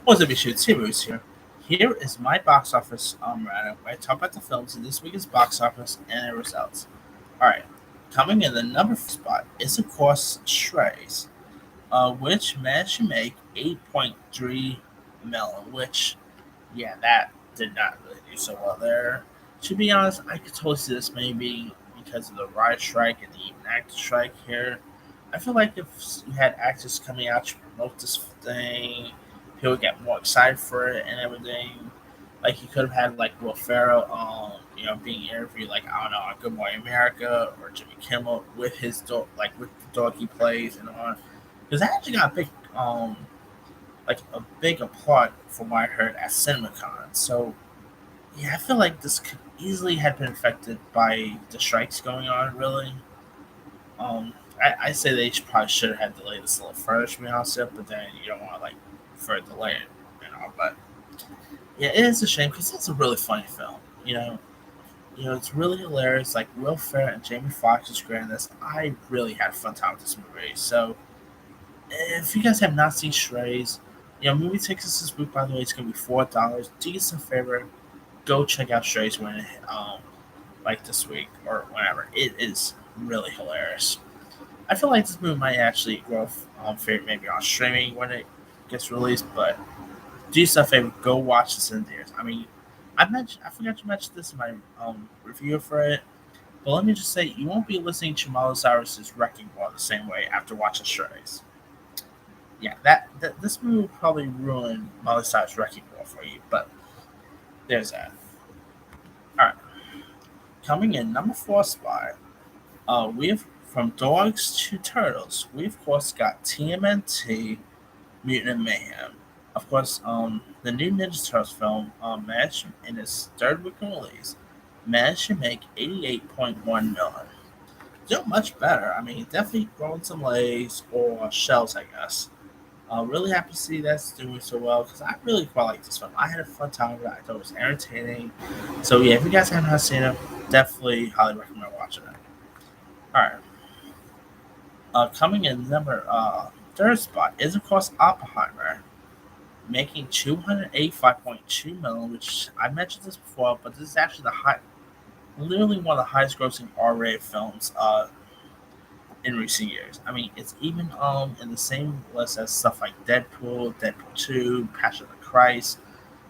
What's up, issue? It's Heroes here. Here is my box office roundup, where I talk about the films in this week's box office and their results. Alright, coming in the number 4 spot is, of course, Strays, which managed to make 8.3 million, which, yeah, that did not really do so well there. To be honest, I could totally see this maybe because of the riot strike and the even actor strike here. I feel like if you had actors coming out to promote this thing, people would get more excited for it and everything. Like you could have had like Will Ferrell, being interviewed like I don't know on Good Morning America or Jimmy Kimmel with his dog, like with the dog he plays and on, because that actually got a big applaud from what I heard at CinemaCon. So yeah, I feel like this could easily have been affected by the strikes going on. Really, I say they probably should have had delayed this a little further, to be honest, but then you don't want to like further delay it, But yeah, it is a shame because it's a really funny film. It's really hilarious. Like Will Ferrell and Jamie Foxx is great in this. I really had a fun time with this movie. So if you guys have not seen Strays, movie tickets this week, by the way, it's gonna be $4. Do us a favor, go check out Strays when like this week or whenever. It is really hilarious. I feel like this movie might actually grow favorite maybe on streaming when it gets released, but do yourself a favor, go watch this in theaters. I mean, I forgot to mention this in my review for it, but let me just say, you won't be listening to Miley Cyrus's Wrecking Ball the same way after watching Strays. Yeah, that this movie will probably ruin Miley Cyrus's Wrecking Ball for you, but there's that. All right, coming in number 4 spot, we've from Dogs to Turtles. We of course got TMNT Mutant Mayhem. Of course, the new Ninja Turtles film, managed in its third weekend release, managed to make 88.1 million. Still much better. I mean, definitely growing some legs or shells, I guess. Really happy to see that's doing so well because I really quite like this film. I had a fun time with it. I thought it was entertaining. So yeah, if you guys haven't seen it, definitely highly recommend watching it. All right. Coming in number third spot is of course Oppenheimer, making 285.2 million, which I mentioned this before, but this is actually literally one of the highest grossing R-rated films in recent years. I mean, it's even in the same list as stuff like Deadpool, Deadpool 2, Passion of the Christ.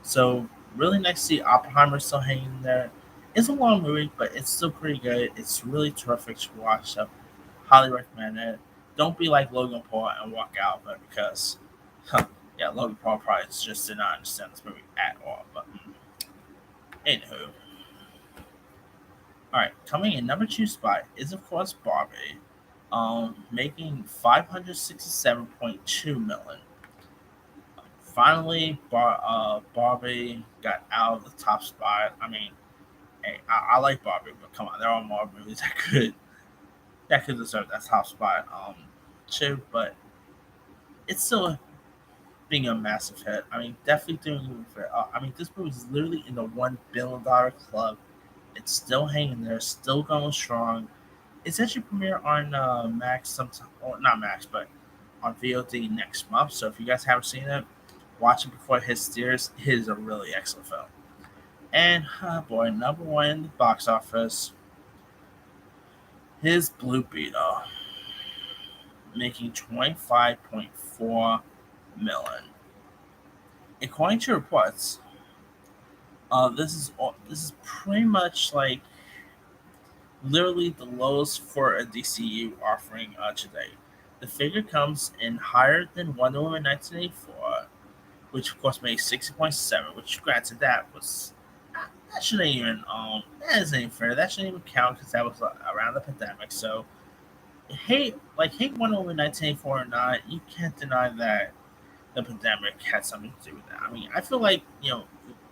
So really nice to see Oppenheimer still hanging there. It's a long movie, but it's still pretty good. It's really terrific to watch. So highly recommend it. Don't be like Logan Paul and walk out, but because yeah, Logan Paul probably just did not understand this movie at all. But anywho, all right, coming in number 2 spot is of course Barbie, making 567.2 million. Finally, Barbie got out of the top spot. I mean, hey, I like Barbie, but come on, there are more movies that could deserve that top spot too. But it's still being a massive hit. I mean, definitely doing. I mean, this movie is literally in the $1 billion club. It's still hanging there, still going strong. It's actually premiere on Max sometime, or not Max, but on VOD next month. So if you guys haven't seen it, watch it before it hits theaters. It is a really excellent film. And boy, number 1 in the box office is Blue Beetle, making 25.4 million. According to reports, this is pretty much like literally the lowest for a DCU offering today. The figure comes in higher than Wonder Woman 1984, which of course made 60.7. Which, granted, that shouldn't even that isn't even fair. That shouldn't even count because that was around the pandemic. So hate Wonder Woman 1984 or not, you can't deny that the pandemic had something to do with that. I mean, I feel like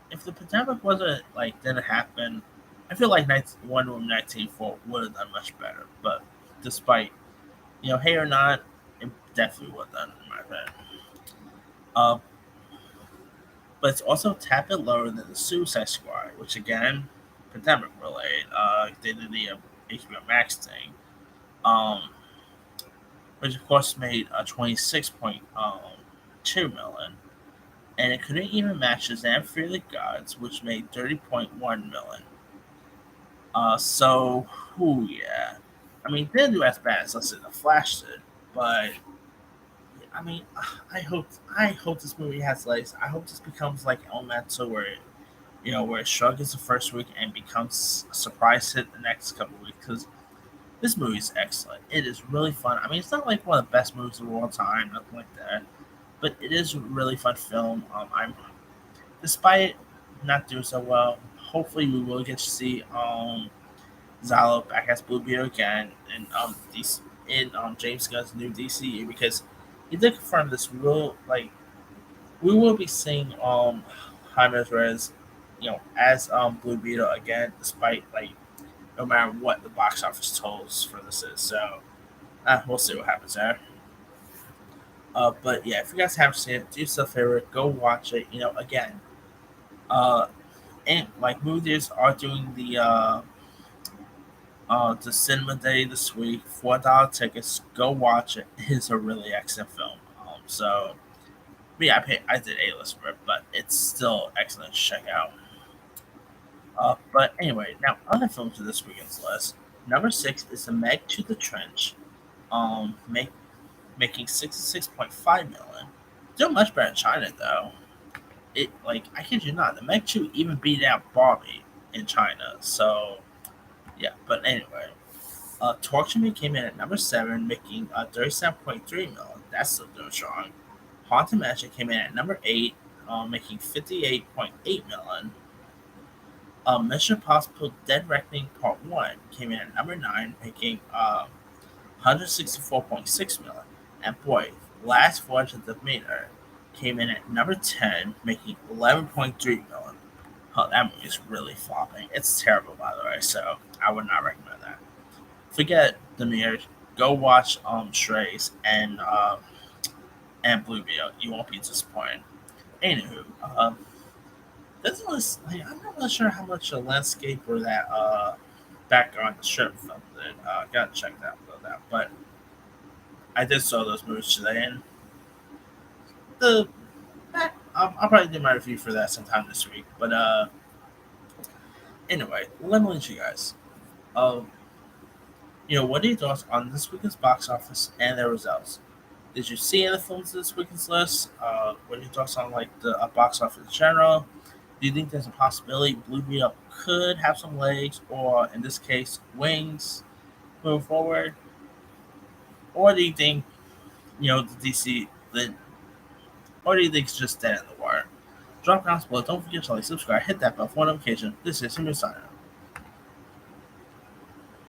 if the pandemic wasn't like didn't happen, I feel like Wonder Woman 1984 would have done much better. But despite hate or not, it definitely would have done in my opinion. Uh, but it's also a tad bit lower than the Suicide Squad, which again, pandemic related. They did the HBO Max thing, um, which of course made a 26.2 million. and it couldn't even match Shazam! Fear the Gods, which made 30.1 million. So, yeah. I mean, they didn't do as bad as let's say the Flash did, but I mean, I hope this movie has legs. I hope this becomes like Elemental, where where it struggles the first week and becomes a surprise hit the next couple of weeks. Because this movie is excellent. It is really fun. I mean, it's not like one of the best movies of all time, nothing like that, but it is a really fun film. I'm despite it not doing so well. Hopefully, we will get to see Zalo back as Blue Beetle again in James Gunn's new DCU, because he did confirm this will like we will be seeing Jaime Reyes, as Blue Beetle again, despite like no matter what the box office totals for this is. So we'll see what happens there. But yeah, if you guys haven't seen it, do yourself a favor, go watch it. Again, uh, and like movie theaters are doing the cinema day this week. $4 tickets. Go watch it. It's a really excellent film. So me, I did a list for it, but it's still excellent to check out. But anyway, now other films for this weekend's list. Number six is The Meg to the Trench, um, make, making 66.5 million. Doing much better in China though. It like I kid you not, The Meg 2 even beat out Barbie in China. So yeah, but anyway, Torture Me came in at number seven, making 37.3 million. That's still doing strong. Haunted Mansion came in at number eight, making 58.8 million. Mission Impossible: Dead Reckoning Part One came in at number nine, making 164.6 million. And boy, Last Voyage of the Demeter came in at number 10, making 11.3 million. Oh, that movie is really flopping. It's terrible, by the way, so I would not recommend that. Forget Demeter. Go watch Strays and Blue Beetle. You won't be disappointed. Anywho, this was like, I'm not really sure how much the landscape or that background the strip film did. Gotta check that out. But I did saw those movies today, and the I'll probably do my review for that sometime this week. But anyway, let me let you guys. Um, what are your thoughts on this weekend's box office and their results? Did you see any films in this weekend's list? What are your thoughts on like the box office in general? Do you think there's a possibility Blue Beetle could have some legs, or in this case, wings, moving forward? Or do you think the DC the or do you think it's just dead in the water? Drop comments below. Don't forget to like, subscribe, hit that bell for notification. This is Simon signing.